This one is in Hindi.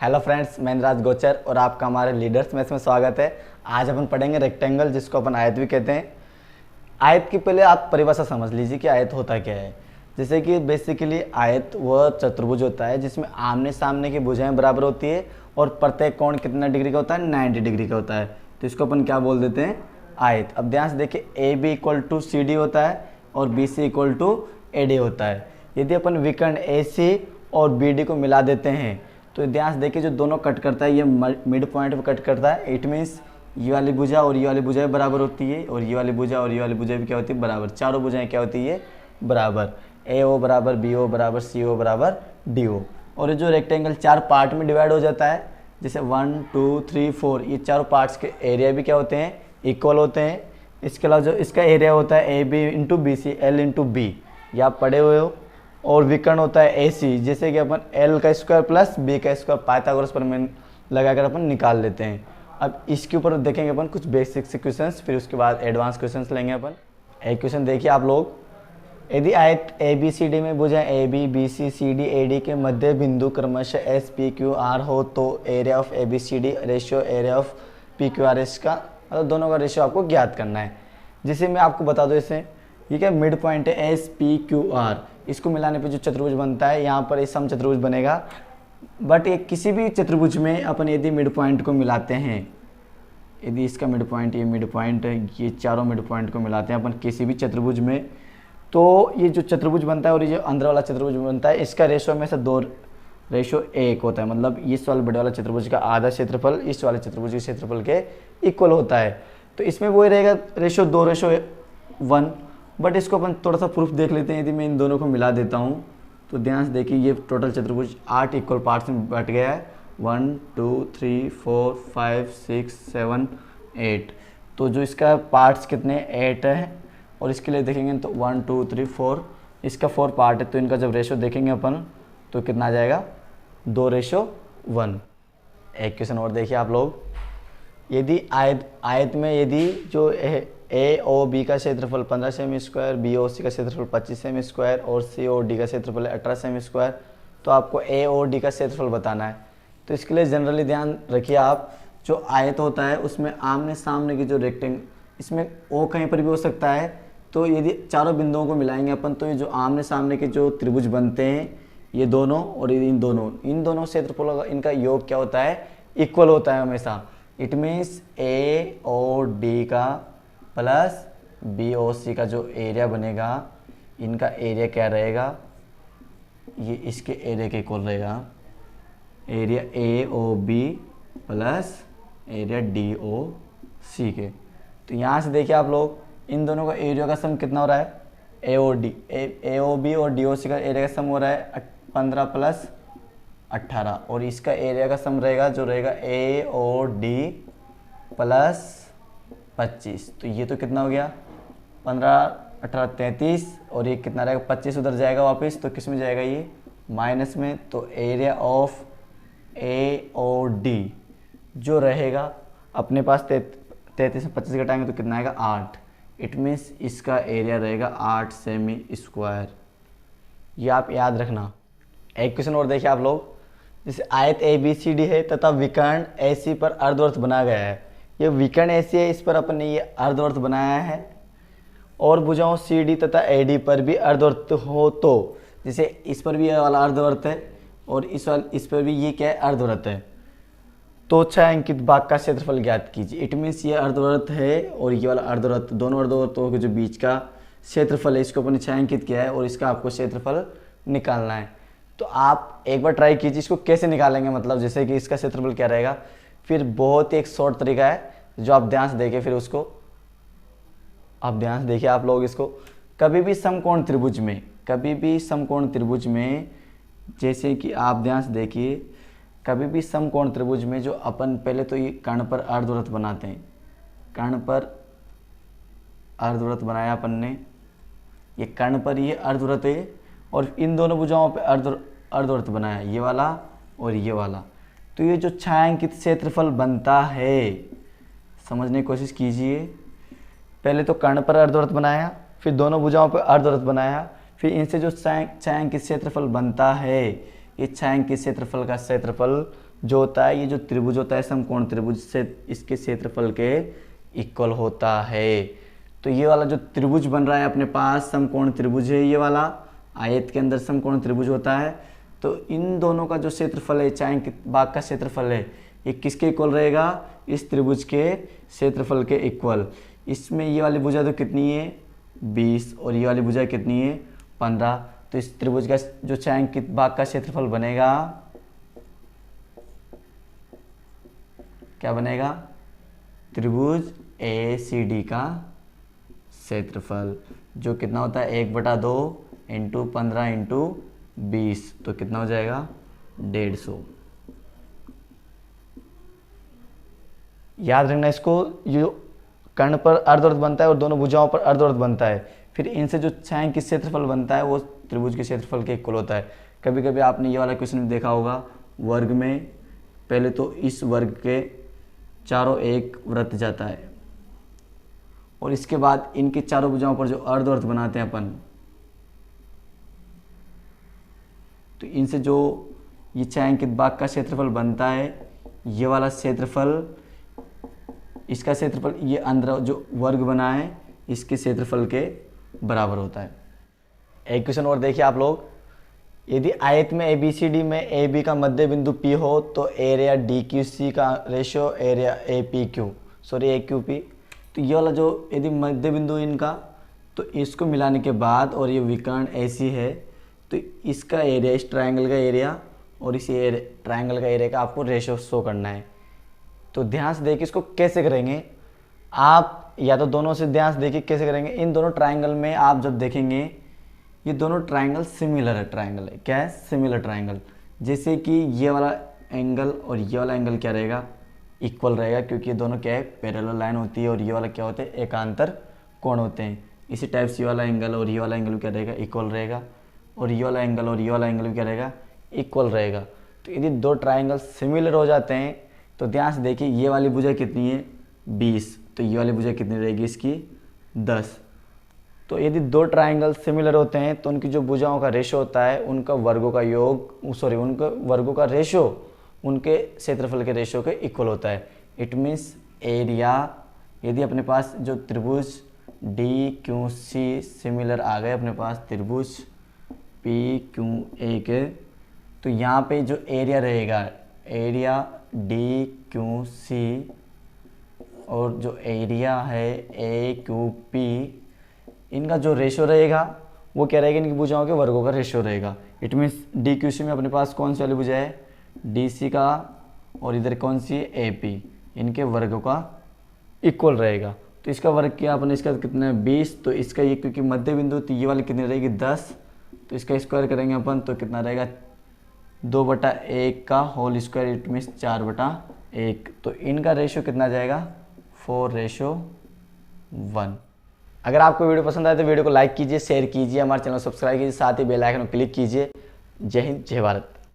हेलो फ्रेंड्स, मैं राज गोचर और आपका हमारे लीडर्स में इसमें स्वागत है। आज अपन पढ़ेंगे रेक्टेंगल, जिसको अपन आयत भी कहते हैं। आयत की पहले आप परिभाषा समझ लीजिए कि आयत होता क्या है। जैसे कि बेसिकली आयत वह चतुर्भुज होता है जिसमें आमने सामने की भुजाएं बराबर होती है और प्रत्येक कोण कितना डिग्री का होता है, 90 डिग्री का होता है। तो इसको अपन क्या बोल देते हैं, आयत। अब ध्यान से देखिए, A B equal to C D होता है और B C equal to A D होता है। यदि अपन विकर्ण ए सी और बी डी को मिला देते हैं तो ध्यान से देखिए, जो दोनों कट करता है ये मिड पॉइंट पे कट करता है। इट मीन्स ये वाली भुजा और ये वाली भुजा बराबर होती है और ये वाली भुजा और ये वाली भुजा भी क्या होती है, बराबर। चारों भुजाएं क्या होती है, बराबर। ए ओ बराबर बी ओ बराबर सी ओ बराबर डी ओ। और ये जो रेक्टेंगल चार पार्ट में डिवाइड हो जाता है, जैसे 1 2 3 4, ये चारों पार्ट्स के एरिया भी क्या होते हैं, इक्वल होते हैं। इसके अलावा जो इसका एरिया होता है A B into B C, L into B, ये आप पढ़े हुए हो। और विकर्ण होता है ए सी, जैसे कि अपन एल का स्क्वायर प्लस बी का स्क्वायर पाइथागोरस प्रमेय लगाकर अपन निकाल लेते हैं। अब इसके ऊपर देखेंगे अपन कुछ बेसिक से क्वेश्चंस, फिर उसके बाद एडवांस क्वेश्चंस लेंगे अपन। एक क्वेश्चन देखिए आप लोग, यदि आयत ए बी सी डी में भुजाएं A B B C C D A D के मध्य बिंदु क्रमशः एस पी क्यू आर हो तो area of A B C D ratio area of P Q R S का, मतलब दोनों का रेशियो आपको ज्ञात करना है। जिसे मैं आपको बता दूं, इसे ये क्या मिड पॉइंट है एस पी क्यू आर, इसको मिलाने पे जो चतुर्भुज बनता है, यहाँ पर ये सम चतुर्भुज बनेगा। बट ये किसी भी चतुर्भुज में अपन यदि मिड पॉइंट को मिलाते हैं, यदि इसका मिड पॉइंट, ये मिड पॉइंट है, ये चारों मिड पॉइंट को मिलाते हैं अपन किसी भी चतुर्भुज में, तो ये जो चतुर्भुज बनता है और ये जो अंदर वाला चतुर्भुज बनता है, इसका रेशो में से दो रेशो एक होता है। मतलब इस वाले बड़े वाला चतुर्भुज का आधा क्षेत्रफल इस वाले चतुर्भुज के क्षेत्रफल के इक्वल होता है। तो इसमें वही रहेगा रेशो 2 रेशो 1। बट इसको अपन थोड़ा सा प्रूफ देख लेते हैं। यदि मैं इन दोनों को मिला देता हूँ तो ध्यान से देखिए, ये टोटल चतुर्भुज 8 इक्वल पार्ट्स में बट गया है। 1 2 3 4 5 6 7 8। तो जो इसका पार्ट्स कितने 8 है, और इसके लिए देखेंगे तो 1 2 3 4, इसका 4 पार्ट है। तो इनका जब रेशो देखेंगे अपन तो कितना आ जाएगा, 2 रेशो 1। एक क्वेश्चन और देखिए आप लोग, यदि आयत में यदि जो ए ओ बी का क्षेत्रफल 15 semi square, B O C का क्षेत्रफल 25 सेमी स्क्वायर और सी ओ डी का क्षेत्रफल 18 सेमी स्क्वायर, तो आपको ए ओ डी का क्षेत्रफल बताना है। तो इसके लिए जनरली ध्यान रखिए आप, जो आयत होता है उसमें आमने सामने की जो रेक्टेंगल, इसमें ओ कहीं पर भी हो सकता है। तो यदि चारों बिंदुओं को मिलाएंगे अपन तो ये जो आमने सामने के जो त्रिभुज बनते हैं, ये दोनों और इन दोनों क्षेत्रफलों का इनका योग क्या होता है, इक्वल होता है हमेशा। It means A O D का प्लस बी ओ सी का जो एरिया बनेगा, इनका एरिया क्या रहेगा, ये इसके एरिया के इक्वल रहेगा। Area A O B plus area D O C के। तो यहाँ से देखिए आप लोग, इन दोनों का एरिया का सम कितना हो रहा है, ए ओ बी और डी ओ सी का एरिया का सम हो रहा है 15 प्लस 18, और इसका एरिया का सम रहेगा जो रहेगा ए ओ डी प्लस 25। तो ये तो कितना हो गया, 15 18 33, और ये कितना रहेगा 25 उधर जाएगा वापस, तो किस में जाएगा ये, माइनस में। तो area of A O D जो रहेगा अपने पास 33 में 25 घटाएंगे तो कितना आएगा 8। इट मीन्स इसका एरिया रहेगा 8 सेमी स्क्वायर। ये आप याद रखना। एक क्वेश्चन और देखिए आप लोग, जैसे आयत ए बी सी डी है तथा विकर्ण ए सी पर अर्धवृत्त बना गया है। ये विकर्ण ए सी है, इस पर अपन ने ये अर्धवृत्त बनाया है, और भुजाओं सी डी तथा ए डी पर भी अर्धवृत्त हो तो, जैसे इस पर भी ये वाला अर्धवृत्त है और इस पर भी ये क्या है, अर्धवृत्त है। तो छायांकित भाग का क्षेत्रफल ज्ञात कीजिए। इट मीन्स ये अर्धवृत्त है और ये वाला अर्धवृत्त, दोनों अर्धवृत्तों के जो बीच का क्षेत्रफल है, इसको अपन ने छायांकित किया है और इसका आपको क्षेत्रफल निकालना है। तो आप एक बार ट्राई कीजिए इसको कैसे निकालेंगे, मतलब जैसे कि इसका क्षेत्रफल क्या रहेगा। फिर बहुत ही एक शॉर्ट तरीका है जो आप ध्यान से देखिए, फिर उसको आप ध्यान से देखिए आप लोग इसको। कभी भी समकोण त्रिभुज में, जैसे कि आप ध्यान से देखिए, कभी भी समकोण त्रिभुज में जो अपन पहले तो ये कर्ण पर अर्धवृत्त बनाते हैं, कर्ण पर अर्धवृत्त बनाया अपन ने, ये कर्ण पर ये अर्धवृत्त है, और इन दोनों भुजाओं पे अर्धवृत्त बनाया, ये वाला और ये वाला। तो ये जो छायांकित क्षेत्रफल बनता है, समझने की कोशिश कीजिए। पहले तो कर्ण पर अर्धवृत्त बनाया, फिर दोनों भुजाओं पर अर्धवृत्त बनाया, फिर इनसे जो छायांकित क्षेत्रफल बनता है, ये छायांकित क्षेत्रफल का क्षेत्रफल जो होता है, ये जो त्रिभुज होता है समकोण त्रिभुज से इसके क्षेत्रफल के इक्वल होता है। तो ये वाला जो त्रिभुज बन रहा है अपने पास समकोण त्रिभुज है, ये वाला आयत के अंदर समकोण त्रिभुज होता है। तो इन दोनों का जो क्षेत्रफल है, चाहे भाग का क्षेत्रफल है, ये किसके इक्वल रहेगा? इस त्रिभुज के क्षेत्रफल के इक्वल। इसमें ये वाली भुजा तो कितनी है? 20 और ये वाली भुजा कितनी है? 15। तो इस त्रिभुज का जो छायांकित भाग का क्षेत्रफल बनेगा, क्या बनेगा? त्रिभुज ACD का क्षेत्रफल, जो कितना होता है 1/2 इंटू 15 इंटू 20, तो कितना हो जाएगा? 150। याद रखना इसको, ये कर्ण पर अर्धवृत्त बनता है और दोनों भुजाओं पर अर्धवृत्त बनता है। फिर इनसे जो छायांकित क्षेत्रफल बनता है वो त्रिभुज के क्षेत्रफल के इक्वल होता है। कभी कभी आपने ये वाला क्वेश्चन भी देखा होगा, वर्ग में पहले तो इस वर्ग के चारों एक वृत्त जाता है और इसके बाद इनके चारों भुजाओं पर जो अर्धवृत्त बनाते हैं अपन, तो इनसे जो ये छायांकित भाग का क्षेत्रफल बनता है, ये वाला क्षेत्रफल, इसका क्षेत्रफल, ये अंदर जो वर्ग बना है इसके क्षेत्रफल के बराबर होता है। एक क्वेश्चन और देखिए आप लोग, यदि आयत में ABCD में AB का मध्य बिंदु P हो तो एरिया DQC का रेशियो एरिया AQP, तो ये वाला जो यदि मध्य बिंदु इनका, तो इसको मिलाने के बाद और ये विकर्ण AC है, तो इसका एरिया, इस ट्रायंगल का एरिया और इस ट्रायंगल का एरिया का आपको रेशियो शो करना है। तो ध्यान से देखिए इसको कैसे करेंगे आप, या तो दोनों से ध्यान से देखिए कैसे करेंगे। इन दोनों ट्रायंगल में आप जब देखेंगे, ये दोनों ट्रायंगल सिमिलर है, ट्रायंगल है, क्या है? Similar triangle. जैसे कि ये वाला एंगल और ये वाला एंगल क्या रहेगा? इक्वल रहेगा, क्योंकि ये दोनों क्या है? पैरेलल लाइन होती है। और ये वाला क्या होते हैं? एकांतर कोण होते हैं। इसी टाइप से ये वाला एंगल और ये वाला एंगल क्या रहेगा? इक्वल रहेगा। और ये वाला एंगल और ये वाला एंगल भी क्या रहेगा? इक्वल रहेगा। तो यदि दो ट्रायंगल सिमिलर हो जाते हैं तो ध्यान से देखिए, ये वाली भुजा कितनी है? 20। तो ये वाली भुजा कितनी रहेगी इसकी? 10। तो यदि दो ट्रायंगल सिमिलर होते हैं तो उनकी जो भुजाओं का रेशो होता है, उनका वर्गों का योग, उनका वर्गों का रेशो उनके क्षेत्रफल के रेशो के इक्वल होता है। इट मीन्स एरिया, यदि अपने पास जो त्रिभुज DQC सिमिलर आ गए अपने पास त्रिभुज PQA के, तो यहाँ पे जो एरिया रहेगा, एरिया DQC और जो एरिया है AQP, इनका जो रेशो रहेगा वो क्या रहेगा? इनकी भुजाओं के वर्गों का रेशो रहेगा। इट मीन्स DQC में अपने पास कौन सी वाली भुजा है? DC का, और इधर कौन सी है? AP, इनके वर्गों का इक्वल रहेगा। तो इसका वर्ग किया अपने, इसका कितना है? 20। तो इसका ये, क्योंकि मध्य बिंदु, तो ये वाली कितनी रहेगी? 10। तो इसका स्क्वायर करेंगे अपन तो कितना रहेगा? 2/1 का होल स्क्वायर, इट मीन्स 4/1। तो इनका रेशो कितना जाएगा? 4:1। अगर आपको वीडियो पसंद आए तो वीडियो को लाइक कीजिए, शेयर कीजिए, हमारे चैनल को सब्सक्राइब कीजिए, साथ ही बेल आइकन को क्लिक कीजिए। जय हिंद, जय भारत।